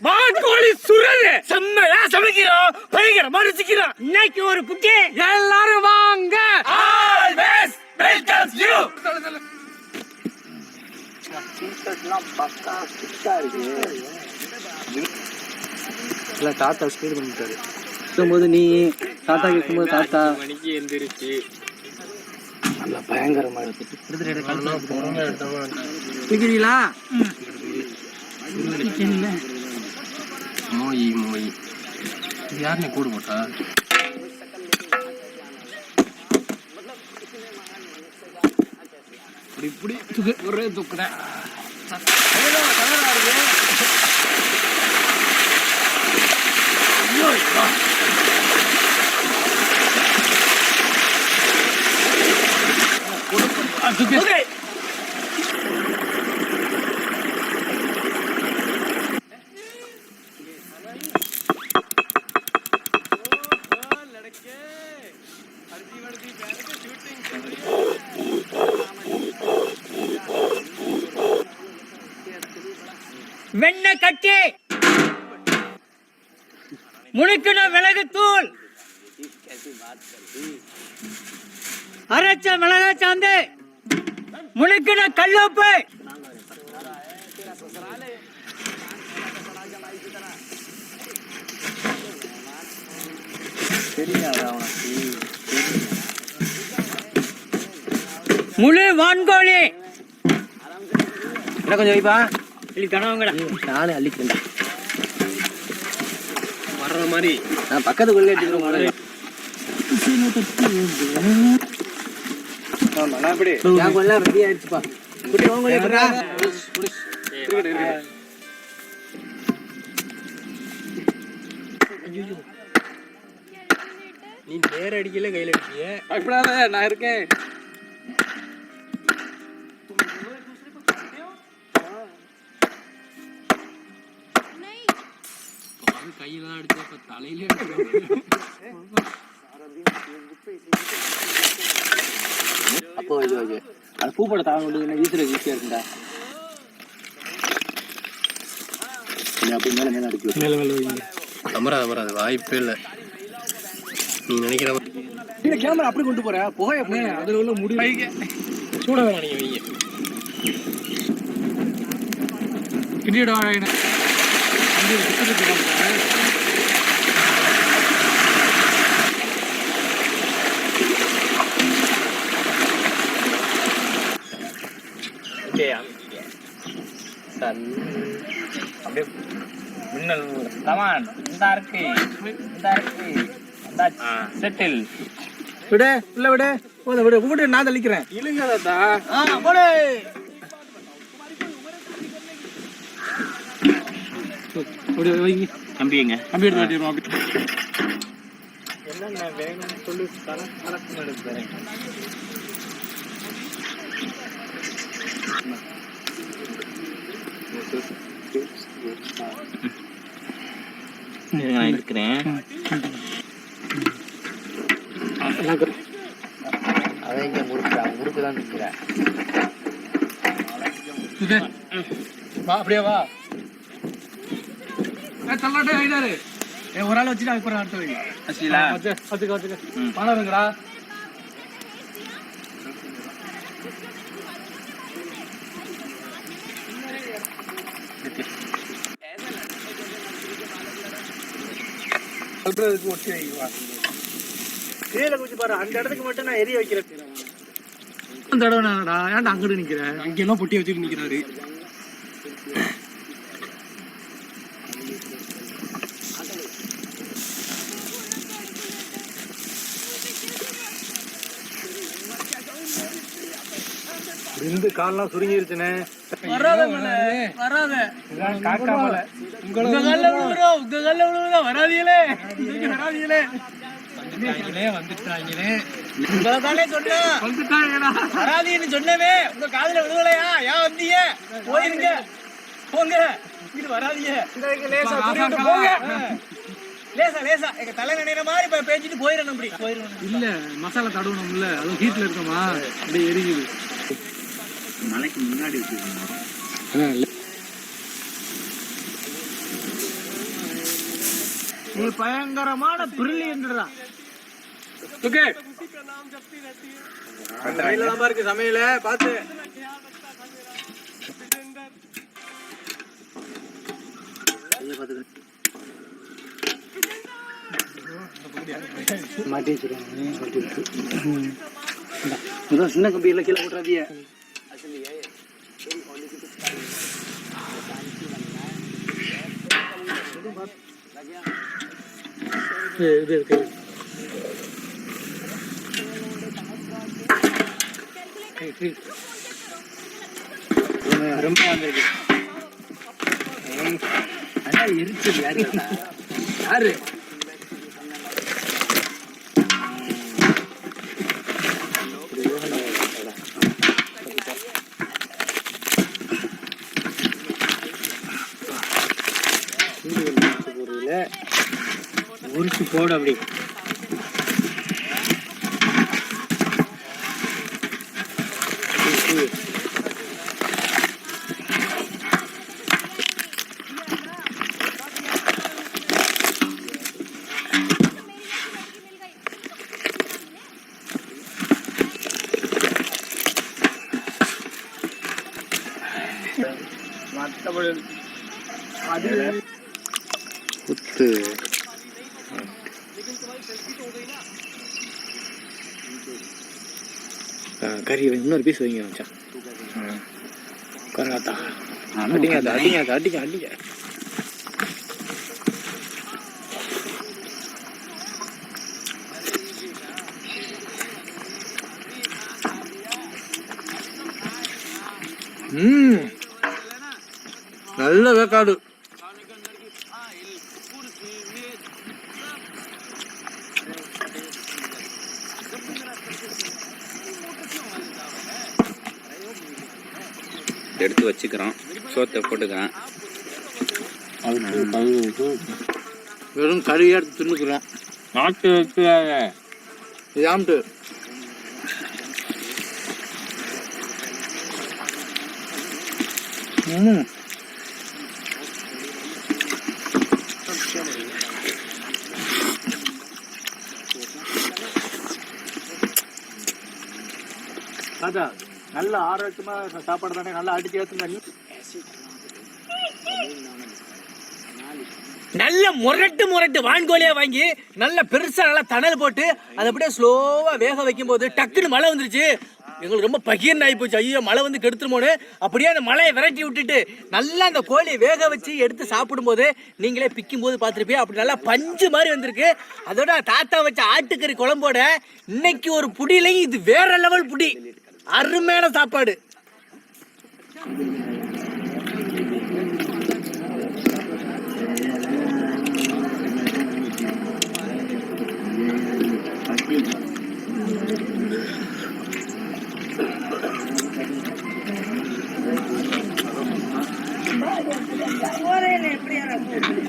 வான்கோழி சுரது செம்மையா சமைக்கிறோம், பயங்கரமா ருசிக்கிறோம். இன்னைக்கு ஒரு புட்டி, எல்லாரும் வாங்க. Always welcomes you. தாத்தா ஸ்பீட் பண்ணிட்டாரு. இருக்கும்போது நீ தாத்தா கேட்கும்போது தாத்தா மணிக்கு எந்திரிச்சு நல்லா பயங்கரமா எடுத்துக்கிறீங்களா? மோய் மோய் யார் நீ கூடு போட்டா? இப்படி ஒரே துக்குறேன். வெண்ண கட்டி முழுக்கின மிளகு தூள், அரைச்ச மிளகா சாந்து, முழுக்கின கல்லுப்பு, முழு வான்கோழி. என்ன கொஞ்சம் வைப்பா, அள்ளி தடவங்கடா. நானே அள்ளிக்கிறேன் வர்ற மாதிரி. நான் பக்கத்துக்குள்ளே எடுத்துக்கிறேன். ரெடி ஆயிடுச்சுப்பா. நீ நேர அடிக்கல, கையில அடிக்கிய. பயப்படாத, நான் இருக்கேன். கையெல்லாம் அடிச்சா இப்ப தலையில அப்போ அது பூப்பட தாங்க வீசுற ஈஸியா இருக்குண்டா. அப்படி மேல மேல அடிக்கும். மேல மேல வைங்க. அமராது வாய்ப்பே இல்லை. நீ நினைக்கிற இந்த கேமரா அப்படி கொண்டு போற புகைய அதுல உள்ள முடிவு சூட வேணாம். நீங்க வைங்க கிண்டிடா. மின்னல் கமான் இந்த இருக்கு செட்டில் விடு, உள்ள விடு, போத விடு, விடு, நான் தள்ளிக்கிறேன். இழுங்கதா போடு. கம்பிங்க கம்பி எடுத்து மாட்டிடுவோம். என்னென்ன வேணும்னு சொல்லி கணக்கு எடுக்கிறேன். நான் இருக்கிறேன். அவங்க முறுக்கு தான் நிற்கிறேன். வா அப்படியே வா. தள்ளாட்டே ஆயிட்டாரு. ஒரு ஆள் வச்சுட்டு அதுக்கு அடுத்த வைங்க. பணம் இருங்கடா. ஒட்டி வைக்குவா. கீழே குச்சி பாரு, அந்த இடத்துக்கு மட்டும் நான் எரிய வைக்கிறேன். தடவைடா, ஏன்டா அங்கிட்டு நிக்கிறேன்? அங்கெல்லாம் பொட்டி வச்சுட்டு நிக்கிறாரு. இருந்து கால்லாம் சுருங்கிருச்சுனே. வராத வராத காக்காமல உங்க கால்ல விழுறோம், உங்க கால்ல விழுறோம். வராதீங்களே வராதீங்களே வந்துட்டாங்களே. உங்களை தானே சொன்னா வந்துட்டாங்கடா. வராதீன்னு சொன்னவே உங்க காதுல விழுவலையா? ஏன் வந்தீங்க? போயிருங்க போங்க, இது வராதீங்க. போங்க லேசா லேசா எங்க தலை நினைற மாதிரி பேசிட்டு போயிடணும். இப்படி போயிடணும் இல்ல, மசாலா தடவணும் இல்ல, அதுவும் ஹீட்ல இருக்கமா அப்படியே எரியுது. முன்னாடி வச்சுக்கணும். நீ பயங்கரமான பிரில்லியன்ட்ரா. ஓகே இருக்கு சமையல பாத்து மாட்டி வச்சிருக்காங்க. சின்ன கம்பியில கீழே போட்டுறாதிய. இது இருக்கு ரொம்ப வந்திருக்கு. அதான் எரிச்சல் யாரு யாரு உரிச்சு போடு அப்படி. மற்றபடி அது குத்து கறி இன்னொரு பீஸ் வைங்க வச்சான். கரகாத்தா அடிங்க அடிங்க அடிங்க அடிங்க. நல்ல வேக்காடு. எடுத்து வச்சுக்கிறோம். சோத்தை போட்டுக்கிறேன். வெறும் கறியை எடுத்து தின்னுக்கிறோம். நாட்டு இது ஆம்ட்டு அதான் நல்ல ஆரோக்கியமா சாப்பாடு தானே. நல்லா அடிச்சு ஏற்றுங்க. நல்ல முரட்டு வான்கோழியா வாங்கி நல்ல பெருசா நல்லா தணல் போட்டு அதை அப்படியே ஸ்லோவா வேக வைக்கும் போது டக்குன்னு மழை வந்துருச்சு. எங்களுக்கு ரொம்ப பகீர்னு ஆகி போச்சு. ஐயோ மழை வந்து கெடுத்துருமோன்னு அப்படியே அந்த மழையை விரட்டி விட்டுட்டு நல்லா அந்த கோழியை வேக வச்சு எடுத்து சாப்பிடும்போது நீங்களே பிக்கும் போது பார்த்துருப்பீங்க. அப்படி நல்லா பஞ்சு மாதிரி வந்திருக்கு. அதோட தாத்தா வச்ச ஆட்டுக்கறி குழம்போட இன்னைக்கு ஒரு புடியிலையும் இது வேற லெவல் புடி. அருமையான சாப்பாடு. எப்படி